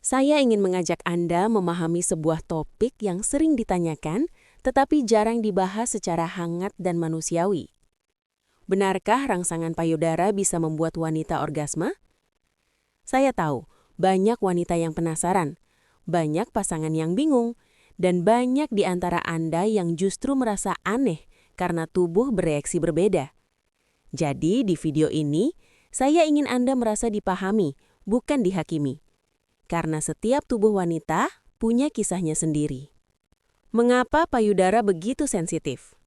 Saya ingin mengajak Anda memahami sebuah topik yang sering ditanyakan, tetapi jarang dibahas secara hangat dan manusiawi. Benarkah rangsangan payudara bisa membuat wanita orgasme? Saya tahu, banyak wanita yang penasaran, banyak pasangan yang bingung, dan banyak di antara Anda yang justru merasa aneh karena tubuh bereaksi berbeda. Jadi, di video ini, saya ingin Anda merasa dipahami, bukan dihakimi. Karena setiap tubuh wanita punya kisahnya sendiri. Mengapa payudara begitu sensitif?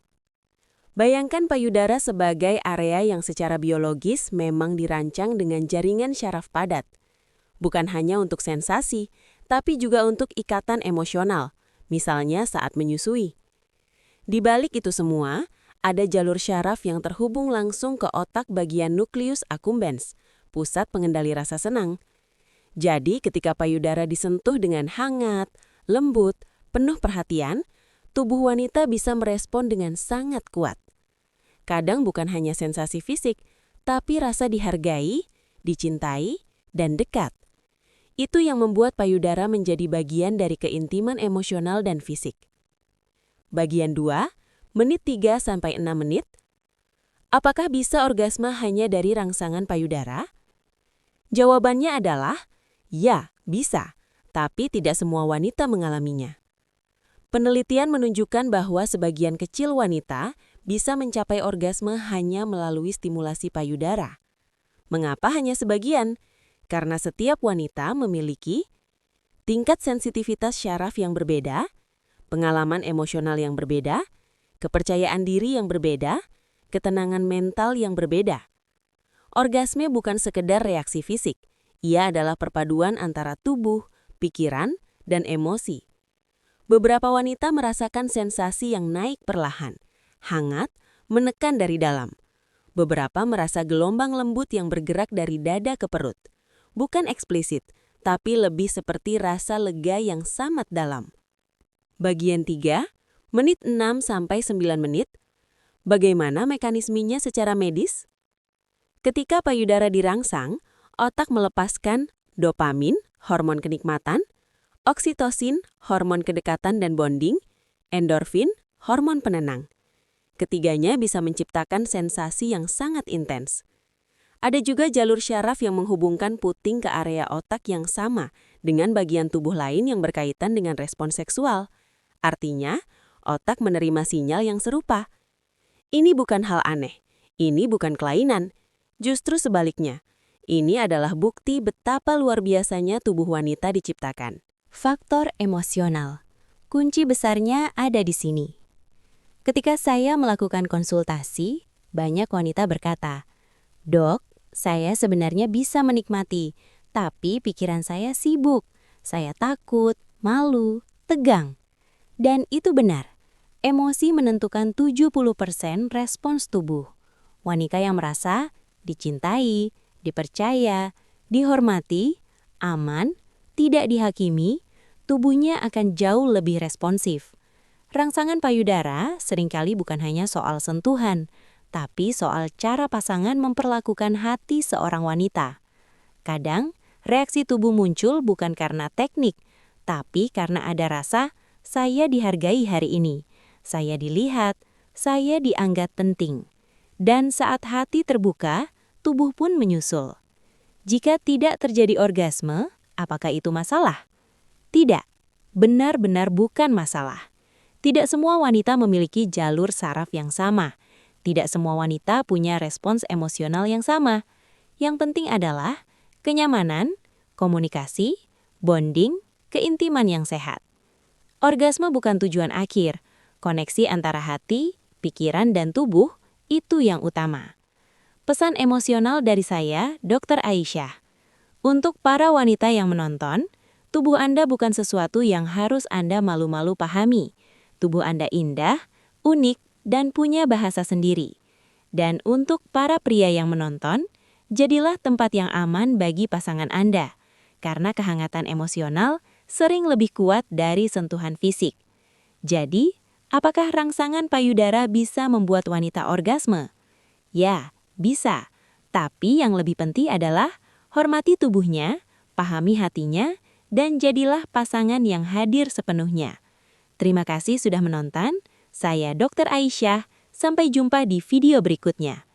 Bayangkan payudara sebagai area yang secara biologis memang dirancang dengan jaringan syaraf padat. Bukan hanya untuk sensasi, tapi juga untuk ikatan emosional, misalnya saat menyusui. Di balik itu semua, ada jalur syaraf yang terhubung langsung ke otak bagian nukleus accumbens, pusat pengendali rasa senang. Jadi ketika payudara disentuh dengan hangat, lembut, penuh perhatian, tubuh wanita bisa merespon dengan sangat kuat. Kadang bukan hanya sensasi fisik, tapi rasa dihargai, dicintai, dan dekat. Itu yang membuat payudara menjadi bagian dari keintiman emosional dan fisik. Bagian 2, menit 3-6 menit. Apakah bisa orgasme hanya dari rangsangan payudara? Jawabannya adalah, ya, bisa, tapi tidak semua wanita mengalaminya. Penelitian menunjukkan bahwa sebagian kecil wanita bisa mencapai orgasme hanya melalui stimulasi payudara. Mengapa hanya sebagian? Karena setiap wanita memiliki tingkat sensitivitas syaraf yang berbeda, pengalaman emosional yang berbeda, kepercayaan diri yang berbeda, ketenangan mental yang berbeda. Orgasme bukan sekedar reaksi fisik, ia adalah perpaduan antara tubuh, pikiran, dan emosi. Beberapa wanita merasakan sensasi yang naik perlahan, hangat, menekan dari dalam. Beberapa merasa gelombang lembut yang bergerak dari dada ke perut. Bukan eksplisit, tapi lebih seperti rasa lega yang sangat dalam. Bagian 3, menit 6-9 menit. Bagaimana mekanismenya secara medis? Ketika payudara dirangsang, otak melepaskan dopamin, hormon kenikmatan, oksitosin, hormon kedekatan dan bonding, endorfin, hormon penenang. Ketiganya bisa menciptakan sensasi yang sangat intens. Ada juga jalur syaraf yang menghubungkan puting ke area otak yang sama dengan bagian tubuh lain yang berkaitan dengan respon seksual. Artinya, otak menerima sinyal yang serupa. Ini bukan hal aneh, ini bukan kelainan. Justru sebaliknya, ini adalah bukti betapa luar biasanya tubuh wanita diciptakan. Faktor emosional. Kunci besarnya ada di sini. Ketika saya melakukan konsultasi, banyak wanita berkata, "Dok, saya sebenarnya bisa menikmati, tapi pikiran saya sibuk. Saya takut, malu, tegang." Dan itu benar. Emosi menentukan 70% respons tubuh. Wanita yang merasa dicintai, dipercaya, dihormati, aman, tidak dihakimi, tubuhnya akan jauh lebih responsif. Rangsangan payudara seringkali bukan hanya soal sentuhan, tapi soal cara pasangan memperlakukan hati seorang wanita. Kadang, reaksi tubuh muncul bukan karena teknik, tapi karena ada rasa, saya dihargai hari ini, saya dilihat, saya dianggap penting. Dan saat hati terbuka, tubuh pun menyusul. Jika tidak terjadi orgasme, apakah itu masalah? Tidak, benar-benar bukan masalah. Tidak semua wanita memiliki jalur saraf yang sama. Tidak semua wanita punya respons emosional yang sama. Yang penting adalah kenyamanan, komunikasi, bonding, keintiman yang sehat. Orgasme bukan tujuan akhir. Koneksi antara hati, pikiran, dan tubuh itu yang utama. Pesan emosional dari saya, Dr. Aisyah. Untuk para wanita yang menonton, tubuh Anda bukan sesuatu yang harus Anda malu-malu pahami. Tubuh Anda indah, unik, dan punya bahasa sendiri. Dan untuk para pria yang menonton, jadilah tempat yang aman bagi pasangan Anda. Karena kehangatan emosional sering lebih kuat dari sentuhan fisik. Jadi, apakah rangsangan payudara bisa membuat wanita orgasme? Ya, bisa. Tapi yang lebih penting adalah hormati tubuhnya, pahami hatinya, dan jadilah pasangan yang hadir sepenuhnya. Terima kasih sudah menonton. Saya Dr. Aisyah. Sampai jumpa di video berikutnya.